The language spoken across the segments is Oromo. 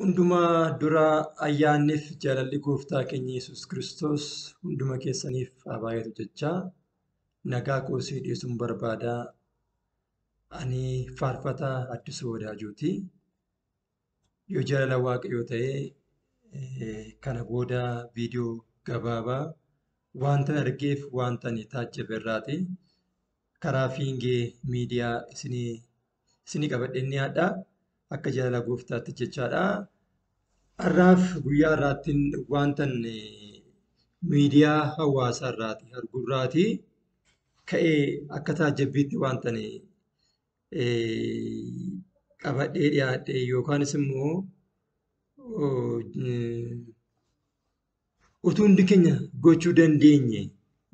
Hundumaa dura ayyaanniif jaalalli gooftaa keenya Yesuus Kiristoos hunduma keessaniif haa baay'atu jechaa nagaa koosii dhiyeessuun barbaada. Ani faarfataa Addisuu Wadaajooti. Yoo jaalala Waaqayyoo ta'ee kana booda viidiyoo gabaabaa wanta argeef wanta ani taajjabe irraati karaa fiingee miidiyaa isinii qabadhee dhiyaadha. Akka jaalala gooftaatti jechaadha. Har'aaf guyyaa irraattiin wantan miidiyaa hawaasaa irraati argurraati ka'ee akka taajjabbiitti wantan qabadhee dhiyaadhe yookaanis immoo utuu hundi keenya gochuu dandeenye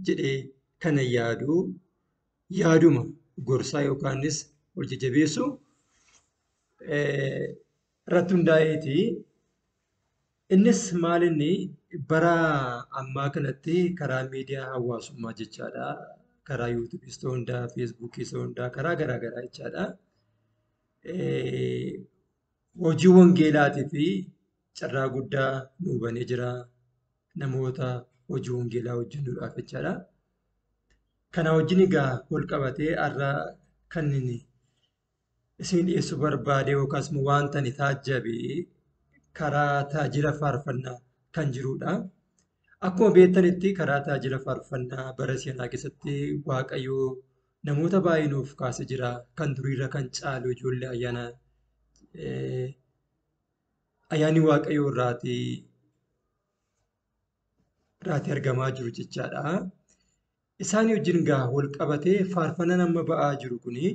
jedhee kana yaaduma gorsaa yookaanis wal jajjabeessu irratti hundaa'eeti. Innis maalinni bara ammaa kanatti karaa miidiyaa hawaasummaa jechaadha. Karaa yuutuubiis ta'uu hundaa, feesbuukiis ta'uu hundaa, karaa garaa garaa jechaadha. Hojii wangeelaatii fi carraa guddaa nu banee jira. Namoota hojii wangeelaa hojjennuudhaaf jechaadha. Kana wajjin egaa wal qabatee har'a kan isin dhiyeessuu barbaade yookaas immoo wanta ani taajjabe karaa tajaajila faarfannaa kan jirudha. Akkuma beektanitti karaa tajaajila faarfannaa bara seenaa keessatti Waaqayyo namoota baay'ee nuuf kaasee jira. Kan duriirra kan caalu ijoollee ayyaanni Waaqayyoo irraati argamaa jiru jechaadha. Isaan wajjin egaa wal qabatee faarfannaan amma ba'aa jiru kuni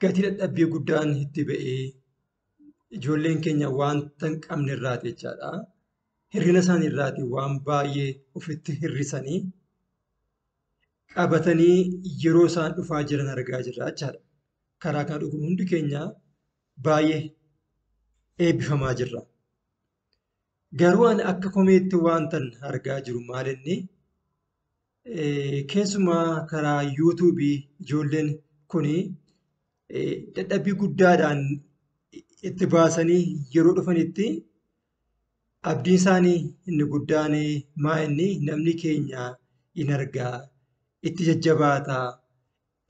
gatii dadhabbii guddaan itti ba'ee ijoolleen keenya wanta hin qabne irraati jechaadha. Hirrina isaanii irraati waan baay'ee ofitti hirrisanii qabatanii yeroo isaan dhufaa jiran argaa jirra jechaadha. Karaa kana dhuguun hundi keenya baay'ee eebbifamaa jirra. Garuu ani akka komeetti wantan argaa jiru maalinni keessumaa karaa yuutuubii ijoolleen kuni dadhabbii guddaadhaan itti baasanii yeroo dhufanitti abdiin isaanii inni guddaan inni namni keenya in argaa, itti jajjabaata,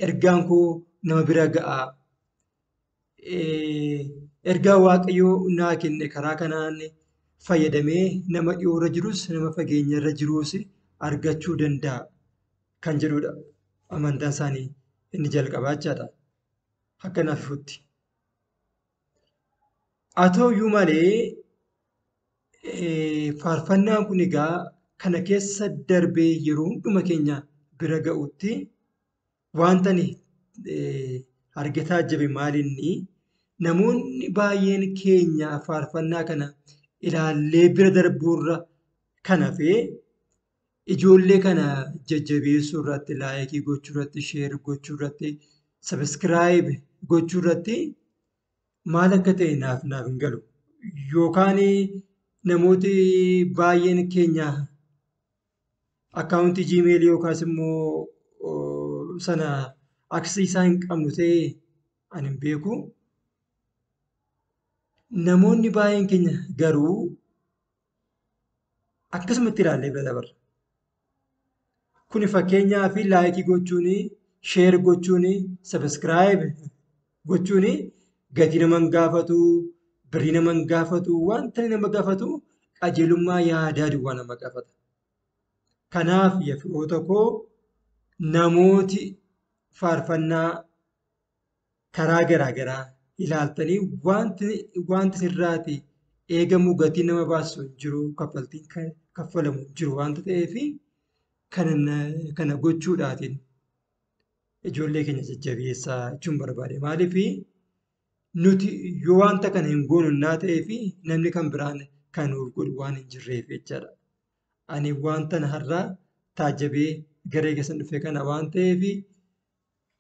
ergaan koo nama bira ga'a, ergaa Waaqayyoo naa kenne karaa kanaan fayyadamee nama dhiyoorra jirus nama fageenyarra jirus argachuu danda'a kan jedhudha. Amantaan isaanii inni jalqabaa jechaadha. Akka naaf ifutti. Haa ta'uyyuu malee faarfannaan kun egaa kana keessa darbee yeroo hunduma keenya bira ga'utti wanta ani arge taajjabe maalinni namoonni baay'een keenya faarfannaa kana ilaallee bira darbuurra kan hafee ijoollee kana jajjabeessuu irratti, laayikii gochuu irratti, sheer gochuu irratti, sabiskiraayib gochuu irratti maal akka ta'e naaf hin galu. Yookaan namooti baay'een keenya akkaawuntii jiimeelii yookaas immoo sana aksii isaa hin qabnu ta'e ani hin beeku. Namoonni baay'een keenya garuu akkasumatti ilaallee bira dabarra. Kuni fakkeenyaaf laayikii gochuun, sheer gochuun, sabiskiraayib gochuun gatii nama hin gaafatu, birrii nama hin gaafatu, wanta nama gaafatu qajeelummaa yaadaa duwwaa nama gaafata. Kanaaf firoota koo namooti faarfannaa karaa garaa garaa ilaaltanii wanti sirraati eegamu gatii nama baasu hin jiru, kaffaltiin kaffalamu hin jiru wanta ta'eef kana gochuudhaatiin ijoollee keenya jajjabeessaa jechuun barbaade. Maaliif nuti yoo wanta kana hin goonu ta'eef namni kan biraan kan nuuf godhu waan hin jirreef jechaadha. Ani wanta har'aa taajjabee garee keessan dhufe kana waan ta'eef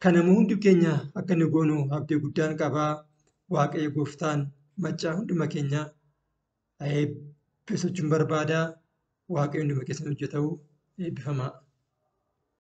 kana hundi keenya akka inni goonu abdii guddaan qabaa. Waaqayyo gooftaan maccaa hunduma keenya eebbisu jechuun barbaada. Waaqayyo hunduma keessan hojjetu eebbifamaa.